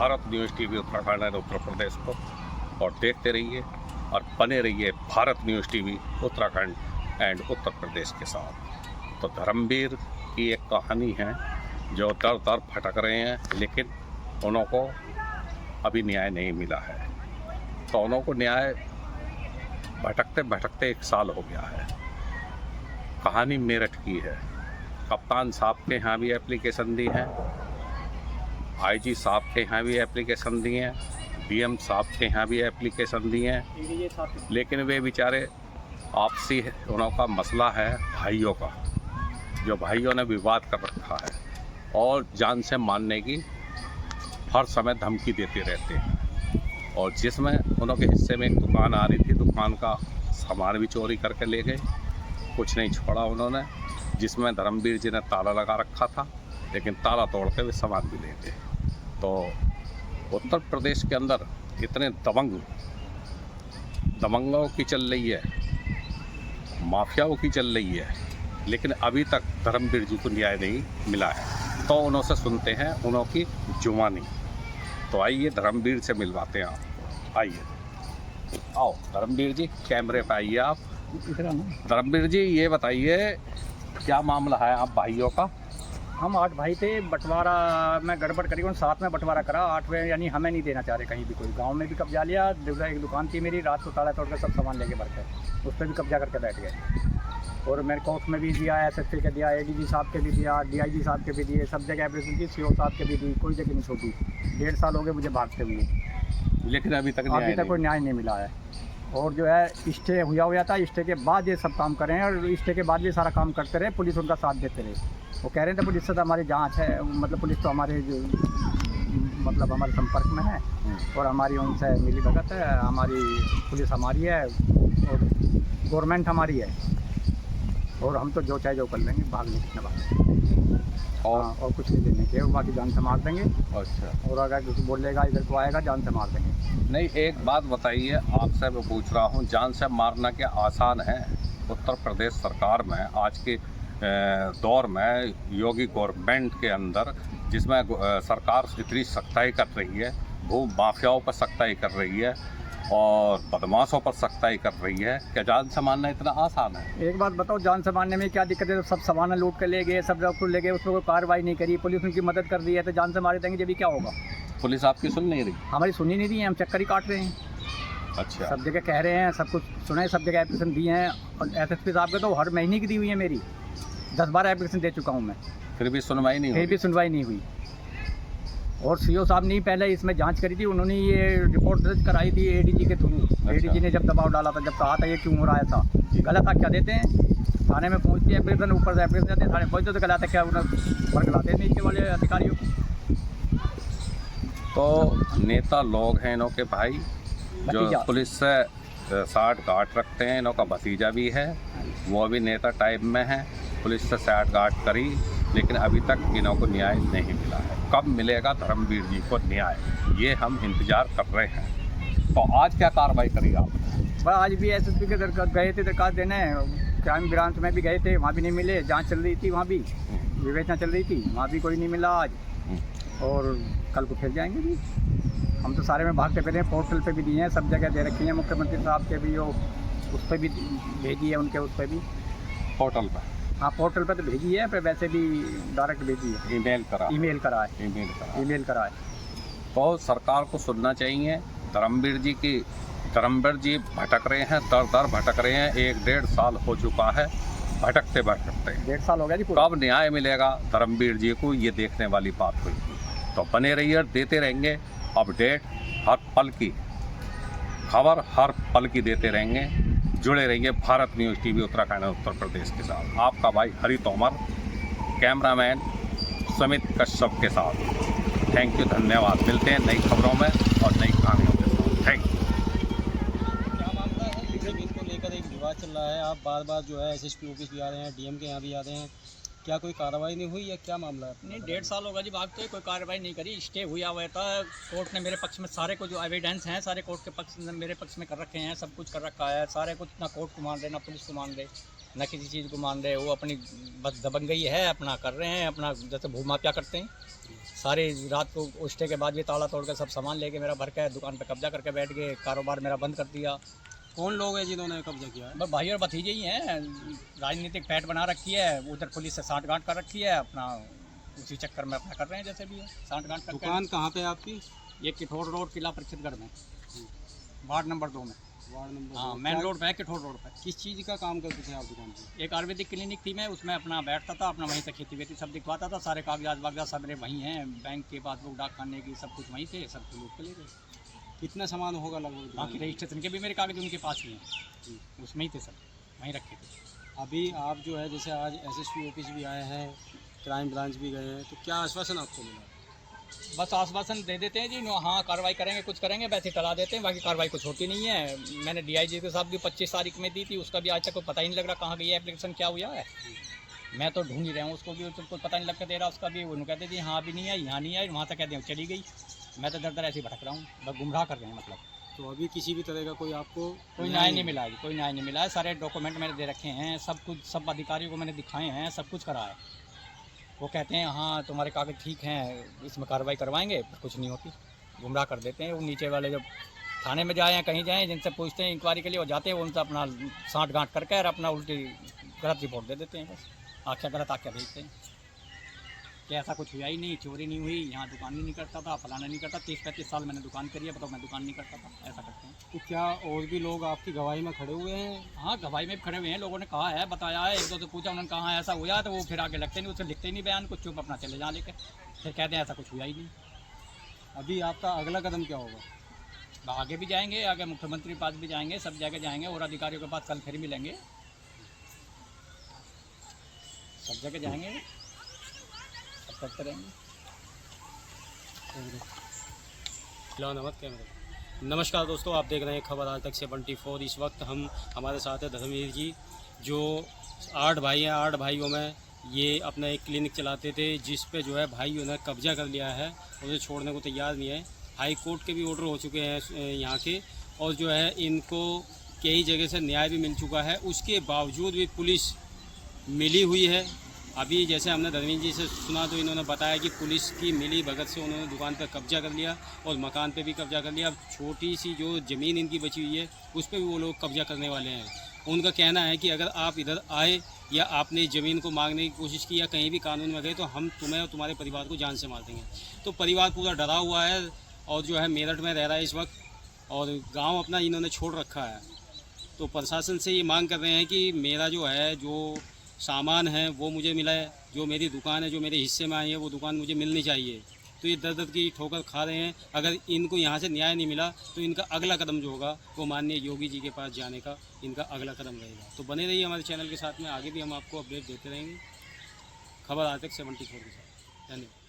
Bharat news TV Uttarakhand and Uttar Pradesh को और देखते रहिए और बने रहिए Bharat news TV Uttarakhand and Uttar Pradesh के साथ। तो धर्मवीर की एक कहानी है जो दर दर भटक रहे हैं, लेकिन उनको अभी न्याय नहीं मिला है। तो उनको न्याय भटकते भटकते 1 साल हो गया है। कहानी मेरठ की है। कप्तान साहब के यहाँ भी एप्लीकेशन दी है, आईजी साहब के यहाँ भी एप्लीकेशन दी हैं, डीएम साहब के यहाँ भी एप्लीकेशन दी हैं, लेकिन वे बेचारे आपसी उनका मसला है भाइयों का, जो भाइयों ने विवाद कर रखा है और जान से मारने की हर समय धमकी देते रहते हैं। और जिसमें उनके हिस्से में एक दुकान आ रही थी, दुकान का सामान भी चोरी करके ले गए, कुछ नहीं छोड़ा उन्होंने, जिसमें धर्मवीर जी ने ताला लगा रखा था, लेकिन ताला तोड़ के वे सामान भी ले गए। तो उत्तर प्रदेश के अंदर इतने दबंगों की चल रही है, माफियाओं की चल रही है, लेकिन अभी तक धर्मवीर जी को न्याय नहीं मिला है। तो उनसे सुनते हैं उनकी जुबानी। तो आइए धर्मवीर से मिलवाते हैं आपको। आइए, आओ धर्मवीर जी, कैमरे पे आइए आप। धर्मवीर जी ये बताइए क्या मामला है आप भाइयों का? हम 8 भाई थे, बंटवारा में गड़बड़ करी, उन 7 में बंटवारा करा, 8वें यानी हमें नहीं देना चाह रहे कहीं भी। कोई गांव में भी कब्जा लिया, एक दुकान थी मेरी, रात को ताला तोड़ कर सब सामान लेके बढ़ गए, उस पर भी कब्जा करके बैठ गए। और मेरे कोर्ट में भी दिया, एसएसपी के दिया, एडीजी साहब के भी दिया, डीआईजी साहब के भी दिए, सब जगह एप्लीकेशन की, सीओ साहब के भी दी, कोई जगह नहीं छोड़ी। 1.5 साल हो गए मुझे भागते हुए, लेकिन अभी तक कोई न्याय नहीं मिला है। और जो है स्टे हुआ था, स्टे के बाद ये सब काम करें, और स्टे के बाद भी सारा काम करते रहे, पुलिस उनका साथ देते रहे। वो कह रहे थे पुलिस से तो हमारी जांच है, मतलब पुलिस तो हमारे जो मतलब हमारे संपर्क में है और हमारी उनसे मिली भगत है, हमारी पुलिस हमारी है और गवर्नमेंट हमारी है, और हम तो जो चाहे जो कर लेंगे, भाग लेंगे कितने बार, और कुछ नहीं देने के, बाकी जान से मार देंगे। अच्छा, और अगर कुछ बोलेगा इधर को आएगा, जान से मार देंगे। नहीं, एक बात बताइए, आपसे मैं पूछ रहा हूँ, जान से मारना क्या आसान है? उत्तर प्रदेश सरकार में आज के दौर में योगी गवर्नमेंट के अंदर, जिसमें सरकार इतनी सख्ताई कर रही है, भू माफियाओं पर सख्ताई कर रही है और बदमाशों पर सख्ताई कर रही है, क्या जान से मारना इतना आसान है? एक बात बताओ, जान से मारने में क्या दिक्कत है? तो सब सामान लूट कर ले गए, सब लोग ले गए, उस पर कोई कार्रवाई नहीं करी, पुलिस उनकी मदद कर रही है, तो जान से मारे देंगे जब भी क्या होगा? पुलिस आपकी सुन नहीं रही? हमारी सुनी नहीं रही है, हम चक्कर ही काट रहे हैं। अच्छा, सब जगह कह रहे हैं, सब कुछ सुने, सब जगह एप्लीकेशन दिए हैं, और एसएसपी साहब के तो हर महीने की दी हुई है मेरी, 10-12 एप्लीकेशन दे चुका हूँ मैं, फिर भी सुनवाई नहीं हुई? फिर भी सुनवाई नहीं हुई। और सीओ साहब ने पहले इसमें जांच करी थी, उन्होंने ये रिपोर्ट दर्ज कराई थी एडीजी के थ्रू। अच्छा। एडीजी ने जब दबाव डाला था, जब कहा था ये क्यों हो रहा है, ऐसा गलत था क्या देते हैं, थाने में पहुँचती है एप्लीकेशन, ऊपर से एप्लीकेशन जाते हैं, थाने पहुँचते तो गलत है क्या, उन्हें बरगलाते हैं नीचे वाले अधिकारियों को। तो नेता लोग हैं इनों के भाई, जो पुलिस से साठ गांठ रखते हैं, इनों का भतीजा भी है, वो भी नेता टाइप में है, पुलिस से साठ गांठ करी, लेकिन अभी तक इनों को न्याय नहीं मिला है। कब मिलेगा धर्मवीर जी को न्याय, ये हम इंतज़ार कर रहे हैं। तो आज क्या कार्रवाई करी आप? बस आज भी एसएसपी के गए थे दरखास्त देने, क्राइम ब्रांच में भी गए थे, वहाँ भी नहीं मिले, जांच चल रही थी, वहाँ भी विवेचना चल रही थी, वहाँ भी कोई नहीं मिला आज, और कल को फिर जाएंगे भी। हम तो सारे में भागते फिर हैं, पोर्टल पे भी दिए हैं, सब जगह दे रखी हैं, मुख्यमंत्री साहब के भी, उस पर भी भेजी है, उनके उस पर भी, पोर्टल पर। हाँ, पोर्टल पर तो भेजी है, पर वैसे भी डायरेक्ट भेजी है, ईमेल करा है। तो सरकार को सुनना चाहिए धर्मवीर जी की। धर्मवीर जी भटक रहे हैं, दर दर भटक रहे हैं, 1-1.5 साल हो चुका है भटकते भटकते। 1.5 साल हो गया जी पूरा। कब न्याय मिलेगा धर्मवीर जी को, ये देखने वाली बात हुई। तो बने रहिए, देते रहेंगे अपडेट, हर पल की खबर हर पल की देते रहेंगे। जुड़े रहिए भारत न्यूज़ टीवी उत्तराखंड और उत्तर प्रदेश के साथ। आपका भाई हरि तोमर, कैमरामैन सुमित कश्यप के साथ। थैंक यू, धन्यवाद। मिलते हैं नई खबरों में और नई कहानियों के साथ। Thank you. क्या मामला है? जमीन को लेकर एक विवाद चल रहा है, आप बार बार जो है एसएसपी ऑफिस भी आ रहे हैं, डीएम के यहाँ भी आ रहे हैं, क्या कोई कार्रवाई नहीं हुई या क्या मामला है? नहीं, 1.5 साल होगा जी भागते, कोई कार्रवाई नहीं करी, स्टे हुआ था। कोर्ट ने मेरे पक्ष में सारे को जो एविडेंस हैं, सारे कोर्ट के पक्ष में मेरे पक्ष में कर रखे हैं, सब कुछ कर रखा है, सारे कुछ, ना कोर्ट को मान रहे, ना पुलिस को मान रहे, ना किसी चीज़ को मान रहे। वो अपनी बस दबंगई है, अपना कर रहे हैं, अपना जैसे भूमाफिया करते हैं, सारी रात को उठने के बाद भी ताला तोड़ के सब सामान लेके मेरा भर के दुकान पे कब्जा करके बैठ गए, कारोबार मेरा बंद कर दिया। कौन लोग हैं जिन्होंने कब्जा किया है? बस भाई और भतीजे ही हैं, राजनीतिक पैठ बना रखी है, उधर पुलिस से साँठ-गाँठ कर रखी है, अपना उसी चक्कर में अपना कर रहे हैं जैसे भी है, साँठ-गाँठ करके। दुकान कहाँ पे है आपकी? ये किठौर रोड किला परिषदगढ़ में, वार्ड नंबर 2 में। वार्ड नंबर हाँ, 2। मेन रोड पे है, किठौर रोड पे। किस चीज़ का काम करते थे आप दुकान पे? एक आयुर्वेदिक क्लिनिक थी, मैं उसमें अपना बैठता था, अपना वहीं से खेती वेती सब दिखवाता था, सारे कागजात वागजात सब मेरे वहीं हैं, बैंक के पासबुक, डाक खाने की सब कुछ वहीं थे, सब लोग चले गए। कितना सामान होगा लगभग? बाकी रजिस्ट्रेशन के भी मेरे कागज उनके पास ही हैं, उसमें ही थे सब, वहीं रखे थे। अभी आप जो है जैसे आज एसएसपी ऑफिस भी आए हैं, क्राइम ब्रांच भी गए हैं, तो क्या आश्वासन आपको मिला? बस आश्वासन दे देते हैं जी, हाँ कार्रवाई करेंगे, कुछ करेंगे, वैसे टला देते हैं, बाकी कार्रवाई कुछ होती नहीं है। मैंने डीआईजी के साथ भी 25 तारीख में दी थी, उसका भी आज तक कोई पता ही नहीं लग रहा कहाँ गई है, एप्लीकेशन क्या हुआ है। मैं तो ढूंढ ही रहा हूँ उसको भी, उसको पता नहीं लग के दे रहा उसका भी। उन्होंने कहते थे हाँ अभी नहीं आई, यहाँ नहीं आई, वहाँ तक कहते हैं चली गई। मैं तो दर दर ऐसे ही भटक रहा हूँ, बस गुमराह कर रहे हैं मतलब। तो अभी किसी भी तरह का कोई आपको कोई न्याय नहीं मिला है, कोई न्याय नहीं मिला है। सारे डॉक्यूमेंट मैंने दे रखे हैं, सब कुछ सब अधिकारियों को मैंने दिखाए हैं, सब कुछ करा है। वो कहते हैं हाँ तुम्हारे कागज ठीक हैं, इसमें कार्रवाई करवाएंगे, पर कुछ नहीं होती, गुमराह कर देते हैं। वो नीचे वाले जब थाने में जाए या कहीं जाएँ, जिनसे पूछते हैं इंक्वायरी के लिए, वो जाते हैं, उनसे अपना साँठ-गाँठ करके और अपना उल्टी गलत रिपोर्ट दे देते हैं, बस आख्या गलत आख्या भेजते हैं कि ऐसा कुछ हुआ ही नहीं, चोरी नहीं हुई, यहाँ दुकान ही नहीं करता था, फलाना नहीं करता। 30-35 साल मैंने दुकान करी है, बताओ मैं दुकान नहीं करता था, ऐसा करते हैं। तो क्या और भी लोग आपकी गवाही में खड़े हुए हैं? हाँ गवाही में भी खड़े हुए हैं, लोगों ने कहा है, बताया है, एक दो से पूछा, उन्होंने कहा ऐसा हुआ, तो वो फिर आगे लगते नहीं, उससे लिखते ही नहीं बयान, कुछ चुप अपना चले जा लेकर, फिर कहते हैं ऐसा कुछ हुआ ही नहीं। अभी आपका अगला कदम क्या होगा? आगे भी जाएंगे, आगे मुख्यमंत्री के पास भी जाएंगे, सब जगह जाएंगे, और अधिकारियों के पास कल फिर मिलेंगे, सब जगह जाएंगे, सब करते रहेंगे। नमस्कार दोस्तों, आप देख रहे हैं खबर आज तक 74। इस वक्त हमारे साथ है धर्मवीर जी, जो 8 भाई हैं। 8 भाइयों में ये अपना एक क्लिनिक चलाते थे, जिस पे जो है भाइयों ने कब्जा कर लिया है, उसे छोड़ने को तैयार नहीं है। हाई कोर्ट के भी ऑर्डर हो चुके हैं यहाँ के, और जो है इनको कई जगह से न्याय भी मिल चुका है, उसके बावजूद भी पुलिस मिली हुई है। अभी जैसे हमने धर्मेंद्र जी से सुना, तो इन्होंने बताया कि पुलिस की मिली भगत से उन्होंने दुकान पर कब्जा कर लिया और मकान पे भी कब्जा कर लिया। अब छोटी सी जो ज़मीन इनकी बची हुई है, उस पर भी वो लोग कब्जा करने वाले हैं। उनका कहना है कि अगर आप इधर आए या आपने ज़मीन को मांगने की कोशिश की या कहीं भी कानून में गए, तो हम तुम्हें और तुम्हारे परिवार को जान से मार देंगे। तो परिवार पूरा डरा हुआ है और जो है मेरठ में रह रहा है इस वक्त, और गाँव अपना इन्होंने छोड़ रखा है। तो प्रशासन से ये मांग कर रहे हैं कि मेरा जो है जो सामान है वो मुझे मिला है, जो मेरी दुकान है, जो मेरे हिस्से में आई है, वो दुकान मुझे मिलनी चाहिए। तो ये दर दर की ठोकर खा रहे हैं। अगर इनको यहाँ से न्याय नहीं मिला, तो इनका अगला कदम जो होगा वो माननीय योगी जी के पास जाने का इनका अगला कदम रहेगा। तो बने रहिए हमारे चैनल के साथ में, आगे भी हम आपको अपडेट देते रहेंगे। खबर आज तक 74 के साथ। धन्यवाद।